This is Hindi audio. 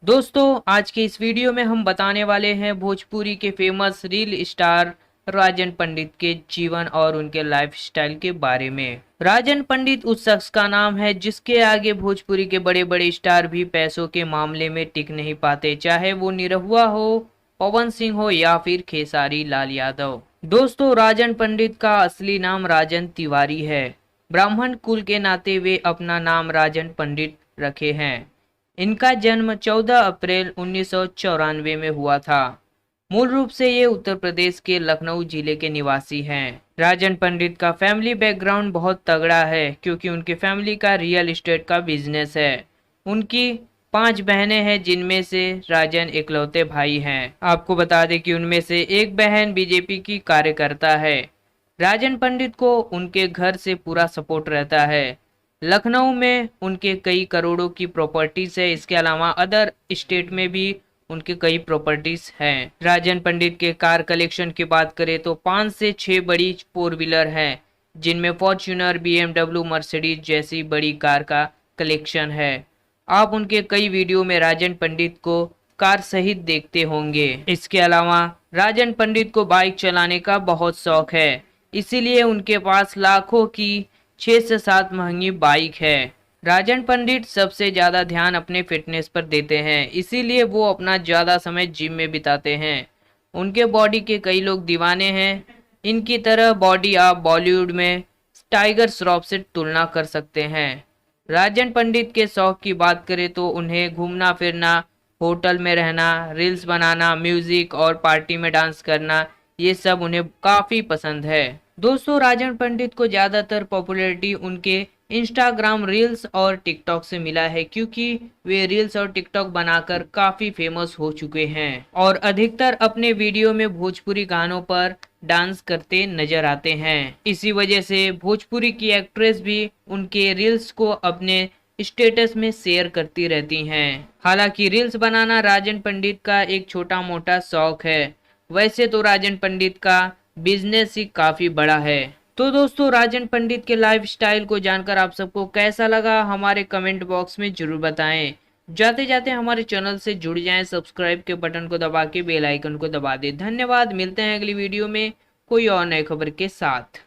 दोस्तों आज के इस वीडियो में हम बताने वाले हैं भोजपुरी के फेमस रील स्टार राजन पंडित के जीवन और उनके लाइफस्टाइल के बारे में। राजन पंडित उस शख्स का नाम है जिसके आगे भोजपुरी के बड़े बड़े स्टार भी पैसों के मामले में टिक नहीं पाते, चाहे वो निरहुआ हो, पवन सिंह हो या फिर खेसारी लाल यादव। दोस्तों राजन पंडित का असली नाम राजन तिवारी है। ब्राह्मण कुल के नाते वे अपना नाम राजन पंडित रखे हैं। इनका जन्म 14 अप्रैल 1994 में हुआ था। मूल रूप से ये उत्तर प्रदेश के लखनऊ जिले के निवासी हैं। राजन पंडित का फैमिली बैकग्राउंड बहुत तगड़ा है क्योंकि उनकी फैमिली का रियल एस्टेट का बिजनेस है। उनकी 5 बहनें हैं जिनमें से राजन इकलौते भाई हैं। आपको बता दें कि उनमें से एक बहन बीजेपी की कार्यकर्ता है। राजन पंडित को उनके घर से पूरा सपोर्ट रहता है। लखनऊ में उनके कई करोड़ों की प्रॉपर्टीज है। इसके अलावा अदर स्टेट में भी उनके कई प्रॉपर्टीज हैं। राजन पंडित के कार कलेक्शन की बात करें तो 5 से 6 बड़ी 4 व्हीलर हैं, जिनमें फॉर्च्यूनर, बीएमडब्ल्यू, मर्सिडीज जैसी बड़ी कार का कलेक्शन है। आप उनके कई वीडियो में राजन पंडित को कार सहित देखते होंगे। इसके अलावा राजन पंडित को बाइक चलाने का बहुत शौक है, इसीलिए उनके पास लाखों की 6 से 7 महंगी बाइक है। राजन पंडित सबसे ज्यादा ध्यान अपने फिटनेस पर देते हैं, इसीलिए वो अपना ज्यादा समय जिम में बिताते हैं। उनके बॉडी के कई लोग दीवाने हैं। इनकी तरह बॉडी आप बॉलीवुड में टाइगर श्रॉफ से तुलना कर सकते हैं। राजन पंडित के शौक की बात करें तो उन्हें घूमना फिरना, होटल में रहना, रील्स बनाना, म्यूजिक और पार्टी में डांस करना, ये सब उन्हें काफी पसंद है। दोस्तों राजन पंडित को ज्यादातर पॉपुलैरिटी उनके इंस्टाग्राम रील्स और टिकटॉक से मिला है क्योंकि वे रील्स और टिकटॉक बनाकर काफी फेमस हो चुके हैं और अधिकतर अपने वीडियो में भोजपुरी गानों पर डांस करते नजर आते हैं। इसी वजह से भोजपुरी की एक्ट्रेस भी उनके रील्स को अपने स्टेटस में शेयर करती रहती हैं। हालांकि रील्स बनाना राजन पंडित का एक छोटा मोटा शौक है, वैसे तो राजन पंडित का बिजनेस ही काफी बड़ा है। तो दोस्तों राजन पंडित के लाइफ स्टाइल को जानकर आप सबको कैसा लगा हमारे कमेंट बॉक्स में जरूर बताएं। जाते जाते हमारे चैनल से जुड़ जाएं, सब्सक्राइब के बटन को दबा के बेल आइकन को दबा दें। धन्यवाद, मिलते हैं अगली वीडियो में कोई और नई खबर के साथ।